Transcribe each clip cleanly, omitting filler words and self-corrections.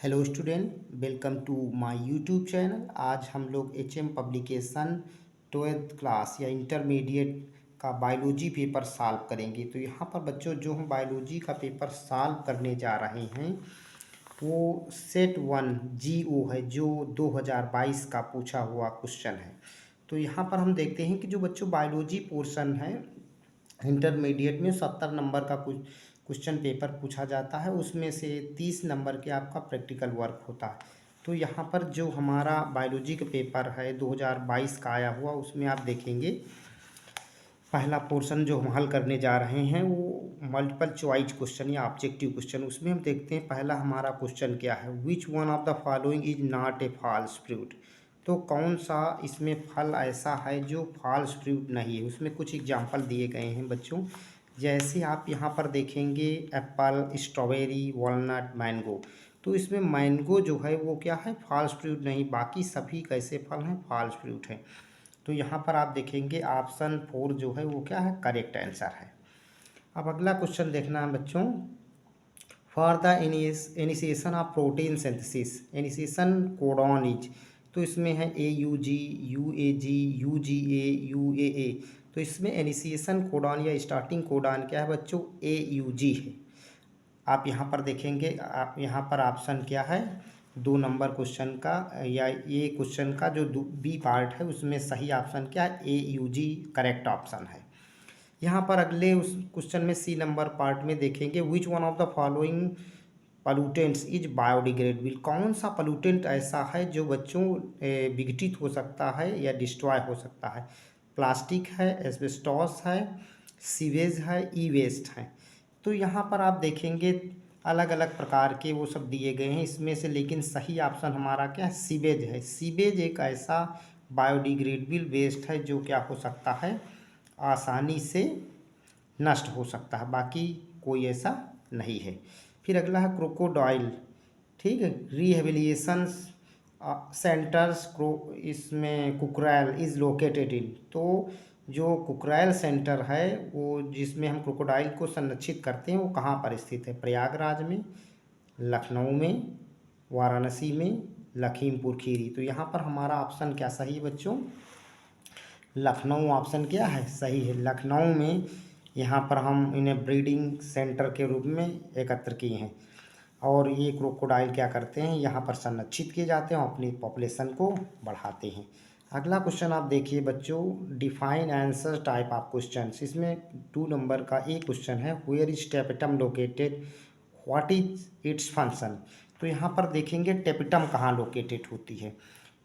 Hello student, welcome to my YouTube channel. आज हम लोग एचएम पब्लिकेशन 12th क्लास या इंटरमीडिएट का बायोलॉजी पेपर सॉल्व करेंगे। तो यहाँ पर बच्चों जो हम बायोलॉजी का पेपर सॉल्व करने जा रहे हैं वो सेट 1 जीओ है, जो 2022 का पूछा हुआ क्वेश्चन है। तो यहाँ पर हम देखते हैं कि जो बच्चों बायोलॉजी पोर्शन है इंटरमीडिएट में 70 नंबर का कुछ क्वेश्चन पेपर पूछा जाता है, उसमें से 30 नंबर के आपका प्रैक्टिकल वर्क होता है। तो यहाँ पर जो हमारा बायोलॉजी का पेपर है 2022 का आया हुआ, उसमें आप देखेंगे पहला पोर्शन जो हम हल करने जा रहे हैं वो मल्टीपल चॉइस क्वेश्चन या ऑब्जेक्टिव क्वेश्चन। उसमें हम देखते हैं पहला हमारा क्वेश्चन क्या है, which one of the following is not a false fruit. तो कौन सा इसमें फल ऐसा है जो फॉल्स फ्रूट नहीं है। उसमें कुछ एग्जांपल दिए गए हैं बच्चों, जैसे आप यहाँ पर देखेंगे एप्पल, स्ट्रॉबेरी, वॉलनट, मैंगो। तो इसमें मैंगो जो है वो क्या है, फॉल्स फ्रूट नहीं, बाकी सभी कैसे फल हैं, फॉल्स फ्रूट हैं। तो यहाँ पर आप देखेंगे ऑप्शन 4 जो है वो क्या है, करेक्ट आंसर है। अब अगला क्वेश्चन देखना है बच्चों, for the initiation of protein synthesis initiation codon is. तो इसमें है AUG, UAG, UGA, UAA। तो इसमें इनिशिएशन कोडॉन या स्टार्टिंग कोडॉन क्या है बच्चों, AUG है। आप यहाँ पर देखेंगे, आप यहाँ पर ऑप्शन क्या है, 2 नंबर क्वेश्चन का या ये क्वेश्चन का जो बी पार्ट है उसमें सही ऑप्शन क्या है, AUG करेक्ट ऑप्शन है। यहाँ पर अगले उस क्वेश्चन में सी नंबर पार्ट में देखेंगे, विच one of the following pollutants is biodegradable. कौन सा पॉल्यूटेंट ऐसा है जो बच्चों विघटित हो सकता है या डिस्ट्रॉय हो सकता है। प्लास्टिक है, एस्बेस्टॉस है, सीवेज है, ई वेस्ट है। तो यहाँ पर आप देखेंगे अलग अलग प्रकार के वो सब दिए गए हैं इसमें से, लेकिन सही ऑप्शन हमारा क्या है, सीवेज है। सीवेज एक ऐसा बायोडिग्रेडेबल वेस्ट है जो क्या हो सकता है, आसानी से नष्ट हो सकता है, बाकी कोई ऐसा नहीं है। फिर अगला है क्रोकोडाइल, ठीक है, रिहेबिलिएशन सेंटर्स इसमें कुकरैल इज़ लोकेटेड इन। तो जो कुकरैल सेंटर है वो जिसमें हम क्रोकोडाइल को संरक्षित करते हैं वो कहाँ पर स्थित है, प्रयागराज में, लखनऊ में, वाराणसी में, लखीमपुर खीरी। तो यहाँ पर हमारा ऑप्शन क्या सही है बच्चों, लखनऊ ऑप्शन क्या है, सही है। लखनऊ में यहाँ पर हम इन्हें ब्रीडिंग सेंटर के रूप में एकत्र किए हैं और ये क्रोकोडाइल क्या करते हैं, यहाँ पर संरक्षित किए जाते हैं और अपनी पॉपुलेशन को बढ़ाते हैं। अगला क्वेश्चन आप देखिए बच्चों, define answer type of question. इसमें 2 नंबर का एक क्वेश्चन है, where is tapetum located, what is its function. तो यहाँ पर देखेंगे टेपिटम कहाँ लोकेटेड होती है।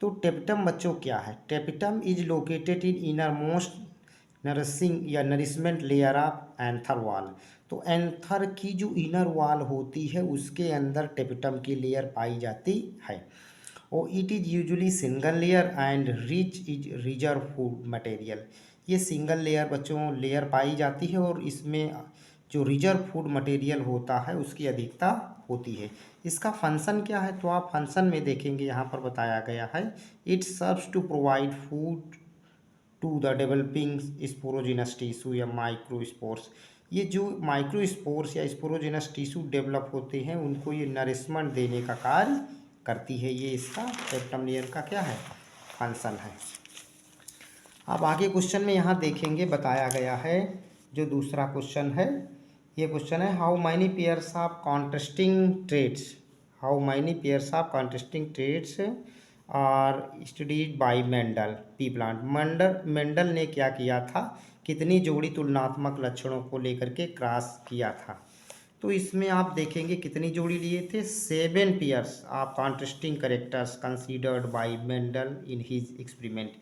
तो टेपिटम बच्चों क्या है, tapetum is located in innermost nourishing या nourishment layer of anther wall. तो एंथर की जो इनर वॉल होती है उसके अंदर टेपिटम की लेयर पाई जाती है और it is usually single layer and rich is reserve food material. ये सिंगल लेयर बच्चों लेयर पाई जाती है और इसमें जो रिजर्व फूड मटेरियल होता है उसकी अधिकता होती है। इसका फंक्शन क्या है, तो आप फंक्शन में देखेंगे यहाँ पर बताया गया है, it serves to provide food to the developing sporogenous tissue या माइक्रोस्पोर्स। ये जो माइक्रोस्पोर्स या स्पोरोजिनस टिश्यू डेवलप होते हैं उनको ये नरिशमेंट देने का कार्य करती है। ये इसका टेपिटम लेयर का क्या है, फंक्शन है। अब आगे क्वेश्चन में यहाँ देखेंगे बताया गया है, जो दूसरा क्वेश्चन है ये क्वेश्चन है, how many pairs of contrasting traits, how many pairs of contrasting traits are studied by Mendel pea plant. Mendel ने क्या किया था, कितनी जोड़ी तुलनात्मक लक्षणों को लेकर के क्रॉस किया था। तो इसमें आप देखेंगे कितनी जोड़ी लिए थे, 7 pairs of contrasting characters considered bye Mendel in his experiment.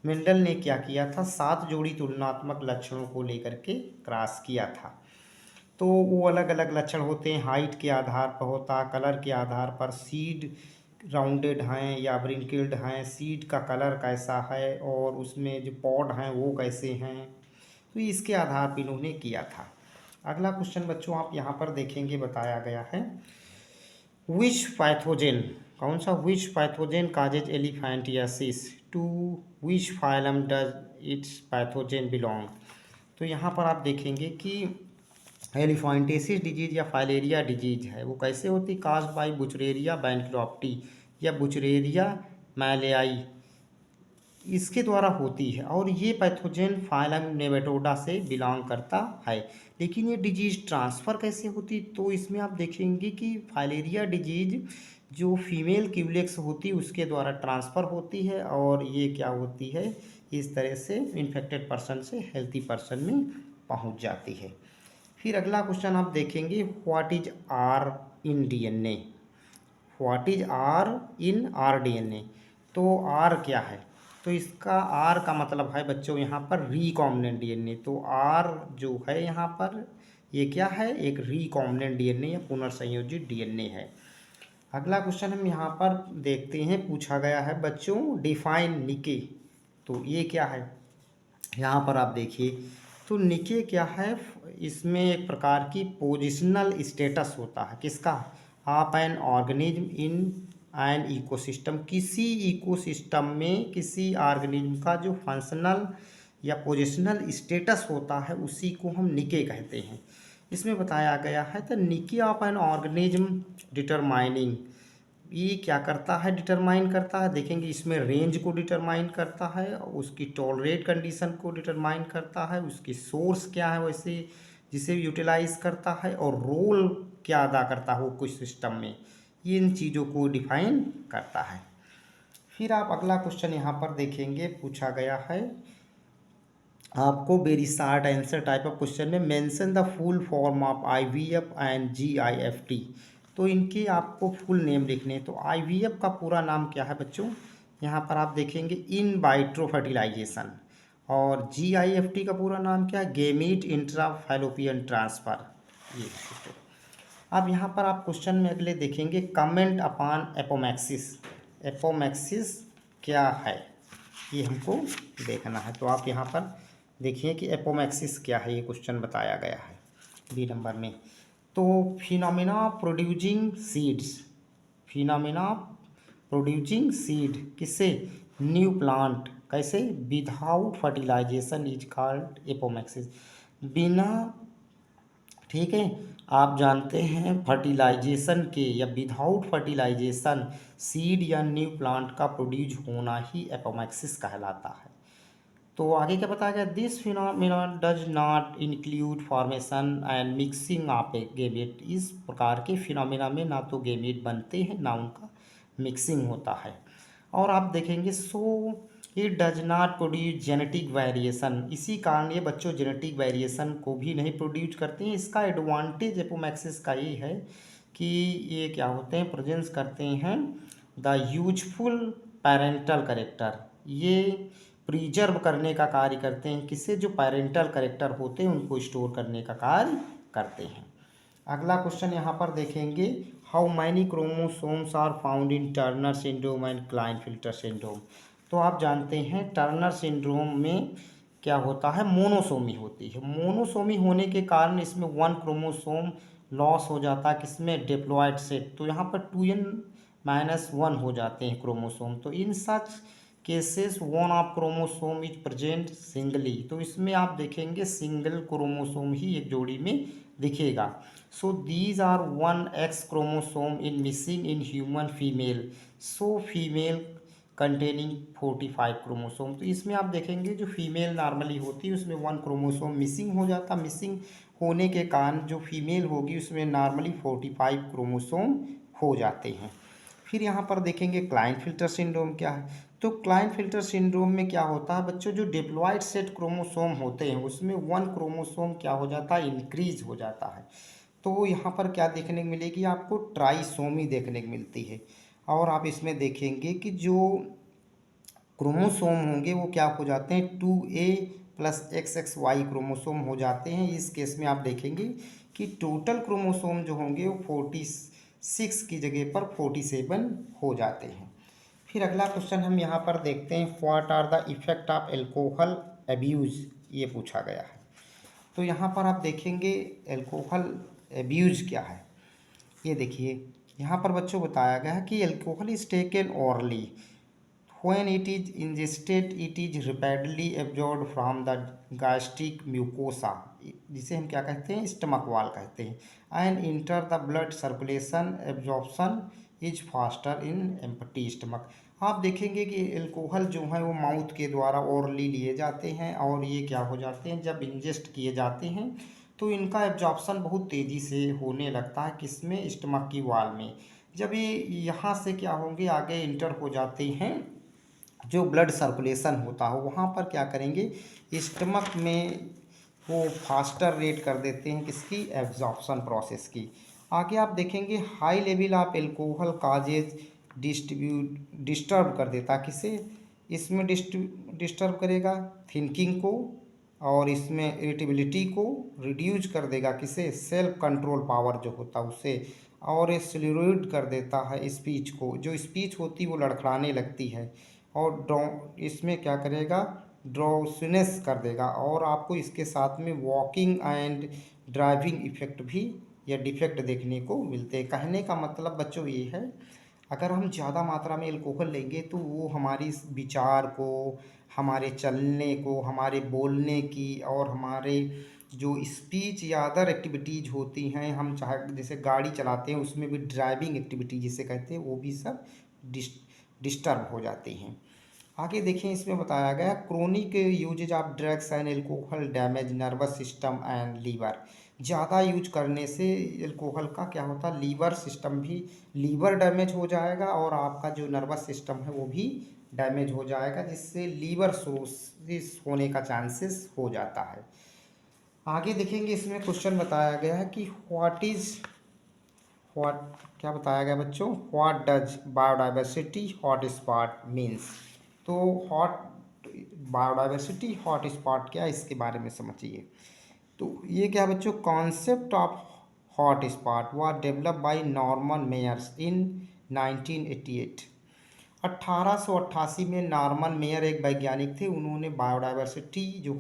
Mendel ने क्या किया था, 7 जोड़ी तुलनात्मक लक्षणों को लेकर के क्रॉस किया था। तो वो अलग अलग लक्षण होते हैं, हाइट के आधार पर होता, कलर के आधार पर, सीड राउंडेड हैं या ब्रिंकिल्ड हैं, सीड का कलर कैसा है और उसमें जो पॉड हैं वो कैसे हैं, तो इसके आधार पर इन्होंने किया था। अगला क्वेश्चन बच्चों आप यहाँ पर देखेंगे बताया गया है, विच पैथोजेन, कौन सा, which pathogen causes elephantiasis, to which phylum does its pathogen belong. तो यहाँ पर आप देखेंगे कि एलिफेंटियासिस डिजीज या फाइलेरिया डिजीज है, वो कैसे होती? कास्ड बाई बुचरेरिया बैंक्रोप्टी या बुचरेरिया मैलेयाई, इसके द्वारा होती है। और ये पैथोजन फाइलम नेमेटोडा से बिलोंग करता है। लेकिन ये डिजीज ट्रांसफ़र कैसे होती? तो इसमें आप देखेंगे कि फाइलेरिया डिजीज जो फीमेल क्यूलेक्स होती है उसके द्वारा ट्रांसफ़र होती है, और ये क्या होती है, इस तरह से इन्फेक्टेड पर्सन से हेल्थी पर्सन में पहुंच जाती है। फिर अगला क्वेश्चन आप देखेंगे, what is R in DNA? What is R in R DNA? तो आर क्या है? तो इसका आर का मतलब है बच्चों यहाँ पर रिकॉम्बिनेंट डीएनए। तो आर जो है यहाँ पर ये क्या है? एक रिकॉम्बिनेंट डीएनए या पुनर्संयोजित डीएनए है। अगला क्वेश्चन हम यहाँ पर देखते हैं, पूछा गया है बच्चों, डिफाइन निके। तो ये क्या है? यहाँ पर आप देखिए, तो निके क्या है? इसमें एक प्रकार की पोजिशनल स्टेटस होता है। किसका? आप an organism in an ecosystem, किसी इकोसिस्टम में किसी ऑर्गेनिज्म का जो फंक्शनल या पोजिशनल स्टेटस होता है उसी को हम निके कहते हैं। इसमें बताया गया है द निके ऑफ एन ऑर्गेनिज्म डिटरमाइनिंग, ये क्या करता है? डिटरमाइन करता है। देखेंगे इसमें रेंज को डिटरमाइन करता है, उसकी टॉलरेट कंडीशन को डिटरमाइन करता है, उसकी सोर्स क्या है वैसे जिसे यूटिलाइज करता है, और रोल क्या अदा करता है वो कुछ सिस्टम में, ये इन चीज़ों को डिफाइन करता है। फिर आप अगला क्वेश्चन यहाँ पर देखेंगे, पूछा गया है आपको very short answer type of question में, mention the full form of IVF and GIFT. तो इनके आपको फुल नेम लिखने हैं। तो आईवीएफ का पूरा नाम क्या है बच्चों? यहाँ पर आप देखेंगे इन वाइट्रो फर्टिलाइजेशन। और जीआईएफटी का पूरा नाम क्या है? Gamete intra fallopian transfer. ये अब यहाँ पर आप क्वेश्चन में अगले देखेंगे, कमेंट अपॉन एपोमैक्सिस। एपोमैक्सिस क्या है ये हमको देखना है। तो आप यहाँ पर देखिए कि एपोमैक्सिस क्या है, ये क्वेश्चन बताया गया है बी नंबर में। तो phenomena producing seeds, phenomena producing seed किससे? न्यू प्लांट, कैसे? Without fertilization is called apomixis. बिना, ठीक है, आप जानते हैं फर्टिलाइजेशन के या विदाउट फर्टिलाइजेशन सीड या न्यू प्लांट का प्रोड्यूस होना ही एपोमैक्सिस कहलाता है। तो आगे क्या बताया गया? This phenomena does not include formation and mixing of A gamete. इस प्रकार के फिनोमिना में ना तो गैमेट बनते हैं ना उनका मिक्सिंग होता है। और आप देखेंगे so it does not produce genetic variation, इसी कारण ये बच्चों जेनेटिक वेरिएशन को भी नहीं प्रोड्यूस करते हैं। इसका एडवांटेज एपोमैक्सिस का ये है कि ये क्या होते हैं? प्रेजेंस करते हैं द यूजफुल पेरेंटल करेक्टर, ये प्रिजर्व करने का कार्य करते हैं। किससे? जो पेरेंटल करेक्टर होते हैं उनको स्टोर करने का कार्य करते हैं। अगला क्वेश्चन यहाँ पर देखेंगे, how many chromosomes are found in Turner syndrome and Klinefelter syndrome. तो आप जानते हैं टर्नर सिंड्रोम में क्या होता है? मोनोसोमी होती है। मोनोसोमी होने के कारण इसमें 1 क्रोमोसोम लॉस हो जाता है। किसमें? Diploid set. तो यहाँ पर 2n-1 हो जाते हैं क्रोमोसोम। तो in such cases 1 of chromosome is present singly. तो इसमें आप देखेंगे सिंगल क्रोमोसोम ही एक जोड़ी में दिखेगा। So these are 1x chromosome in missing in human female, so female containing 45 chromosome. तो इसमें आप देखेंगे जो फीमेल नॉर्मली होती है उसमें 1 क्रोमोसोम मिसिंग हो जाता। मिसिंग होने के कारण जो फीमेल होगी उसमें नॉर्मली 45 क्रोमोसोम हो जाते हैं। फिर यहाँ पर देखेंगे क्लाइनफिल्टर सिंड्रोम क्या है। तो क्लाइनफिल्टर सिंड्रोम में क्या होता है बच्चों? जो डिप्लॉयड सेट क्रोमोसोम होते हैं उसमें 1 क्रोमोसोम क्या हो जाता है? इंक्रीज हो जाता है। तो यहाँ पर क्या देखने को मिलेगी आपको? ट्राइसोमी देखने को मिलती है। और आप इसमें देखेंगे कि जो क्रोमोसोम होंगे वो क्या हो जाते हैं? 2a प्लस XXY क्रोमोसोम हो जाते हैं। इस केस में आप देखेंगे कि टोटल क्रोमोसोम जो होंगे वो 46 की जगह पर 47 हो जाते हैं। फिर अगला क्वेश्चन हम यहाँ पर देखते हैं, what are the effect of alcohol abuse, ये पूछा गया है। तो यहाँ पर आप देखेंगे एल्कोहल एब्यूज़ क्या है। ये देखिए यहाँ पर बच्चों बताया गया है कि alcohol is taken orally When it is ingested, it is rapidly absorbed from the gastric mucosa, जिसे हम क्या कहते हैं, स्टमक वाल कहते हैं, and enter the blood circulation. Absorption is faster in empty stomach. आप देखेंगे कि एल्कोहल जो है वो माउथ के द्वारा ओरली लिए जाते हैं और ये क्या हो जाते हैं, जब इंजेस्ट किए जाते हैं तो इनका एब्जॉर्प्शन बहुत तेज़ी से होने लगता है, किसमें, स्टमक की वाल में। जब ये यहाँ से क्या होंगे, आगे इंटर हो जाते हैं, जो ब्लड सर्कुलेशन होता हो वहाँ पर क्या करेंगे, स्टमक में वो फास्टर रेट कर देते हैं किसकी, एब्जॉर्प्शन प्रोसेस की। आगे आप देखेंगे high level of alcohol causes disturb कर देता, किसे, इसमें डिस्टर्ब करेगा थिंकिंग को, और इसमें इरिटेबिलिटी को रिड्यूस कर देगा, किसे, सेल्फ कंट्रोल पावर जो होता है उसे, और ये स्लेरोइड कर देता है स्पीच को, जो स्पीच होती है वो लड़खड़ाने लगती है, और इसमें क्या करेगा, ड्रोसिनेस कर देगा, और आपको इसके साथ में वॉकिंग एंड ड्राइविंग इफेक्ट भी या डिफेक्ट देखने को मिलते हैं। कहने का मतलब बच्चों ये है, अगर हम ज़्यादा मात्रा में अल्कोहल लेंगे तो वो हमारी विचार को, हमारे चलने को, हमारे बोलने की, और हमारे जो स्पीच या अदर एक्टिविटीज़ होती हैं, हम चाहे जैसे गाड़ी चलाते हैं उसमें भी ड्राइविंग एक्टिविटी जिसे कहते हैं, वो भी सब डिस्टर्ब हो जाते हैं। आगे देखिए इसमें बताया गया chronic usage of drugs and alcohol damage nervous system and liver. ज़्यादा यूज करने से एल्कोहल का क्या होता है, लीवर सिस्टम भी, लीवर डैमेज हो जाएगा और आपका जो नर्वस सिस्टम है वो भी डैमेज हो जाएगा, जिससे लीवर सिरोसिस होने का चांसेस हो जाता है। आगे देखेंगे इसमें क्वेश्चन बताया गया है कि व्हाट क्या बताया गया बच्चों, what does biodiversity hot spot means. तो हॉट बायोडाइवर्सिटी हॉट स्पॉट क्या है, इसके बारे में समझिए। तो ये क्या बच्चों, concept of hot spot was develop by Norman Myers in 1988। 1888 में नॉर्मन मेयर एक वैज्ञानिक थे, उन्होंने बायोडाइवर्सिटी जो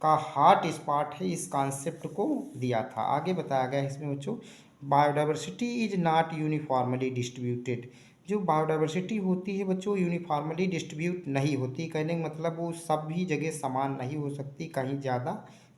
का हॉट स्पॉट है इस कॉन्सेप्ट को दिया था। आगे बताया गया इसमें बच्चों, biodiversity is not uniformly distributed. जो बायोडाइवर्सिटी होती है बच्चों यूनिफॉर्मली डिस्ट्रीब्यूट नहीं होती, कहने का मतलब वो सभी जगह समान नहीं हो सकती, कहीं ज़्यादा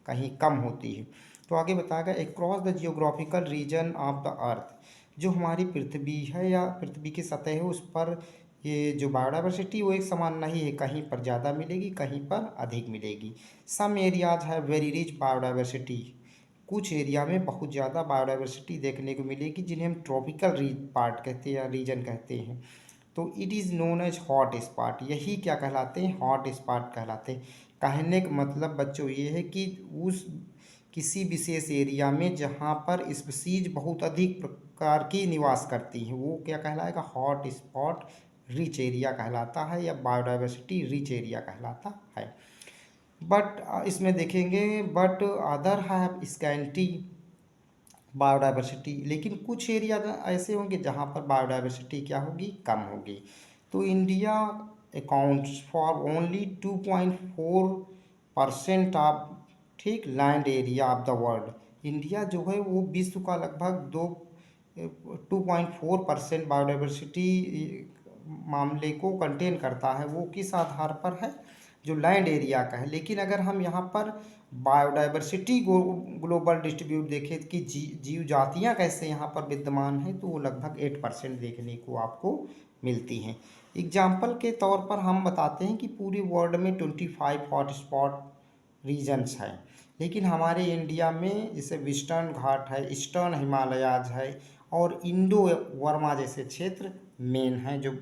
कहीं कम होती है। तो आगे बताया गया across the geographical region of the earth, जो हमारी पृथ्वी है या पृथ्वी की सतह है उस पर ये जो बायोडाइवर्सिटी वो एक समान नहीं है, कहीं पर ज़्यादा मिलेगी कहीं पर अधिक मिलेगी। सम एरियाज है वेरी रिच बायोडाइवर्सिटी, कुछ एरिया में बहुत ज़्यादा बायोडाइवर्सिटी देखने को मिलेगी जिन्हें हम ट्रॉपिकल पार्ट कहते हैं या रीजन कहते हैं। तो it is known as hot spot, यही क्या कहलाते हैं, हॉट स्पॉट कहलाते हैं। कहने का मतलब बच्चों ये है कि उस किसी विशेष एरिया में जहाँ पर स्पीसीज बहुत अधिक प्रकार की निवास करती हैं वो क्या कहलाएगा, हॉट स्पॉट रिच एरिया कहलाता है या बायोडाइवर्सिटी रिच एरिया कहलाता है। बट इसमें देखेंगे but other have scanty biodiversity, लेकिन कुछ एरिया ऐसे होंगे जहाँ पर बायोडाइवर्सिटी क्या होगी, कम होगी। तो India accounts for only 2.4% of, ठीक, land area of the world. India जो है वो विश्व का लगभग 2.4% बायोडाइवर्सिटी मामले को कंटेन करता है। वो किस आधार पर है, जो लैंड एरिया का है। लेकिन अगर हम यहाँ पर बायोडाइवर्सिटी ग्लोबल डिस्ट्रीब्यूट देखें कि जीव जातियाँ कैसे यहाँ पर विद्यमान हैं, तो वो लगभग 8% देखने को आपको मिलती हैं। एग्जाम्पल के तौर पर हम बताते हैं कि पूरे वर्ल्ड में 25 हॉट स्पॉट रीजन्स हैं, लेकिन हमारे इंडिया में जैसे वेस्टर्न घाट है, ईस्टर्न हिमालयाज है और इंडो वर्मा जैसे क्षेत्र मेन हैं जो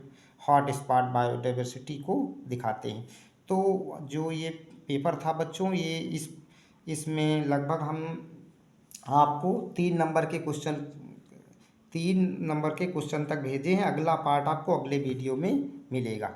हॉट स्पॉट बायोडाइवर्सिटी को दिखाते हैं। तो जो ये पेपर था बच्चों, ये इसमें लगभग हम आपको 3 नंबर के क्वेश्चन तक भेजे हैं। अगला पार्ट आपको अगले वीडियो में मिलेगा।